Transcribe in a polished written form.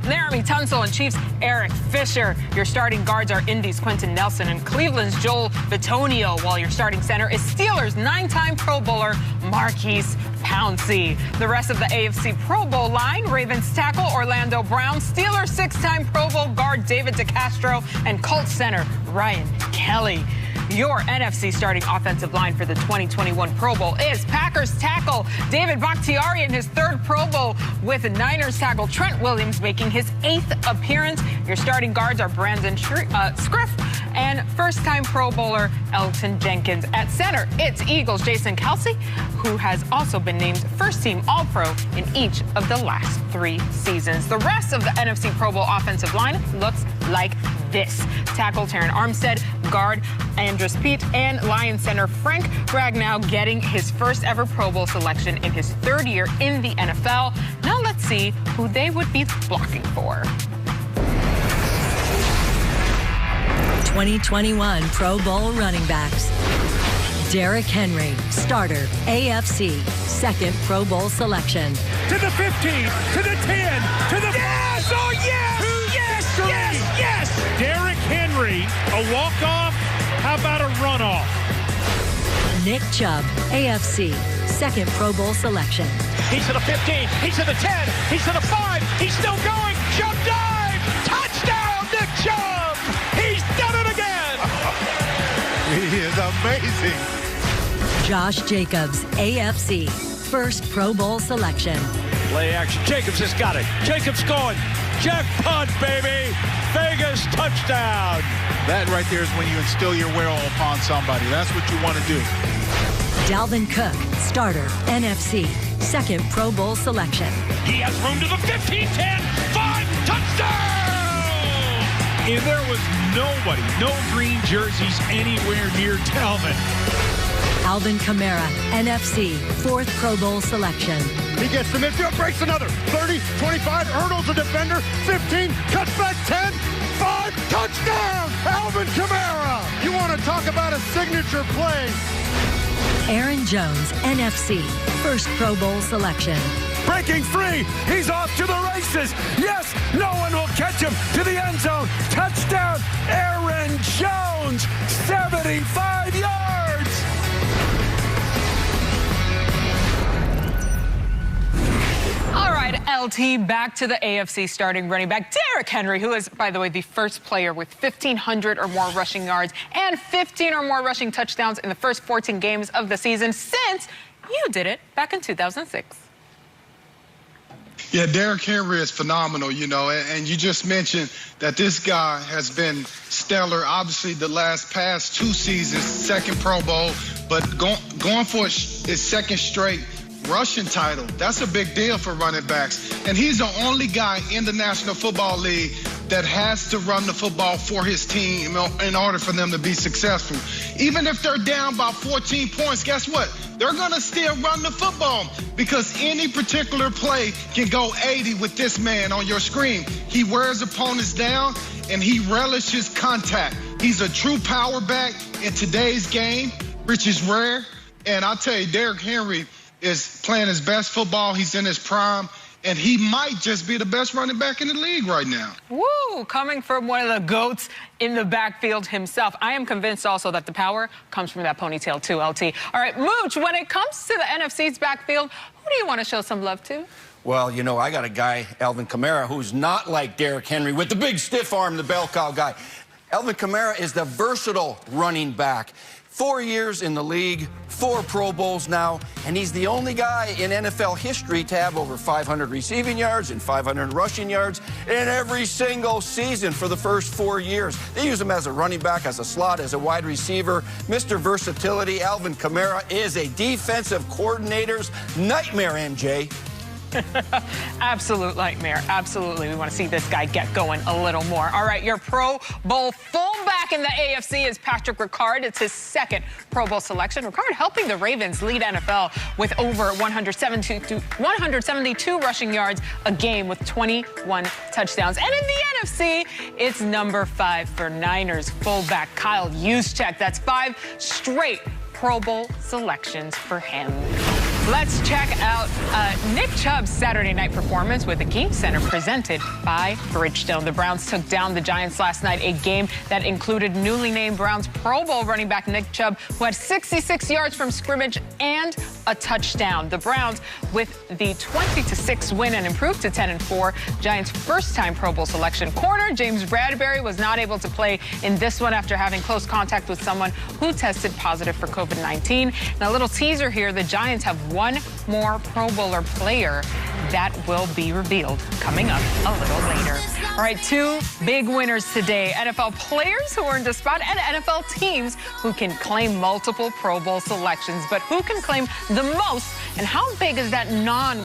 Laramie Tunsil, and Chiefs Eric Fisher. Your starting guards are Indy's Quentin Nelson and Cleveland's Joel Bitonio, while your starting center is Steelers' 9-time Pro Bowler Marquise Pouncey. The rest of the AFC Pro Bowl line: Ravens tackle Orlando Brown, Steelers 6-time Pro Bowl guard David DeCastro, and Colts center Ryan Kelly. Your NFC starting offensive line for the 2021 Pro Bowl is Packers tackle David Bakhtiari in his 3rd Pro Bowl, with Niners tackle Trent Williams making his 8th appearance. Your starting guards are Brandon Scriff and first-time Pro Bowler Elton Jenkins. At center, it's Eagles' Jason Kelce, who has also been named first-team All-Pro in each of the last 3 seasons. The rest of the NFC Pro Bowl offensive line looks like this: tackle Taron Armstead, guard Andrus Peat, and Lions center Frank Ragnow getting his first ever Pro Bowl selection in his 3rd year in the NFL. Now let's see who they would be blocking for. 2021 Pro Bowl running backs. Derrick Henry, starter, AFC, 2nd Pro Bowl selection. To the 15, to the 10, to the... Yes! Oh, yes! Yes! Yes! Yes! Derrick Henry, a walk-off. How about a runoff? Nick Chubb, AFC, 2nd Pro Bowl selection. He's to the 15, he's to the 10, he's to the 5, he's still going. Chubb dive! Touchdown, Nick Chubb! He's done it again! He is amazing. Josh Jacobs, AFC, 1st Pro Bowl selection. Play action. Jacobs has got it. Jacobs going. Jackpot, baby. Vegas touchdown. That right there is when you instill your will upon somebody. That's what you want to do. Dalvin Cook, starter, NFC, 2nd Pro Bowl selection. He has room to the 15, 10, 5, touchdown! And there was nobody, no green jerseys anywhere near Dalvin. Alvin Kamara, NFC, 4th Pro Bowl selection. He gets the midfield, breaks another. 30, 25, hurdles the defender. 15, cuts back 10, 5, touchdown! Alvin Kamara! You want to talk about a signature play? Aaron Jones, NFC, 1st Pro Bowl selection. Breaking free, he's off to the races. Yes, no one will catch him to the end zone. Touchdown, Aaron Jones, 75 yards. All right, LT, back to the AFC starting running back Derrick Henry, who is, by the way, the first player with 1,500 or more rushing yards and 15 or more rushing touchdowns in the first 14 games of the season since you did it back in 2006. Yeah, Derrick Henry is phenomenal, you know, and you just mentioned that this guy has been stellar. Obviously, the past 2 seasons, 2nd Pro Bowl, but going for his 2nd straight rushing title. That's a big deal for running backs. And he's the only guy in the National Football League that has to run the football for his team in order for them to be successful. Even if they're down by 14 points, guess what? They're going to still run the football because any particular play can go 80 with this man on your screen. He wears opponents down and he relishes contact. He's a true power back in today's game, which is rare. And I'll tell you, Derrick Henry is playing his best football. He's in his prime, and he might just be the best running back in the league right now. Woo! Coming from one of the GOATs in the backfield himself. I am convinced also that the power comes from that ponytail too, LT. All right, Mooch, when it comes to the NFC's backfield, who do you want to show some love to? Well, you know, I got a guy, Alvin Kamara, who's not like Derrick Henry with the big stiff arm, the bell cow guy. Alvin Kamara is the versatile running back. 4 years in the league, 4 Pro Bowls now, and he's the only guy in NFL history to have over 500 receiving yards and 500 rushing yards in every single season for the first 4 years. They use him as a running back, as a slot, as a wide receiver. Mr. Versatility, Alvin Kamara is a defensive coordinator's nightmare, MJ. Absolute nightmare. Absolutely. We want to see this guy get going a little more. All right, your Pro Bowl fullback in the AFC is Patrick Ricard. It's his 2nd Pro Bowl selection. Ricard helping the Ravens lead NFL with over 172 rushing yards a game with 21 touchdowns. And in the NFC, it's number 5 for Niners fullback Kyle Juszczyk. That's 5 straight Pro Bowl selections for him. Let's check out Nick Chubb's Saturday night performance with the Game Center presented by Bridgestone. The Browns took down the Giants last night, a game that included newly named Browns Pro Bowl running back Nick Chubb, who had 66 yards from scrimmage and a touchdown. The Browns, with the 20-6 win and improved to 10-4, Giants' first-time Pro Bowl selection corner James Bradbury was not able to play in this one after having close contact with someone who tested positive for COVID-19. And a little teaser here, the Giants have one more Pro Bowler player that will be revealed coming up a little later. All right, two big winners today. NFL players who earned a spot and NFL teams who can claim multiple Pro Bowl selections. But who can claim the most, and how big is that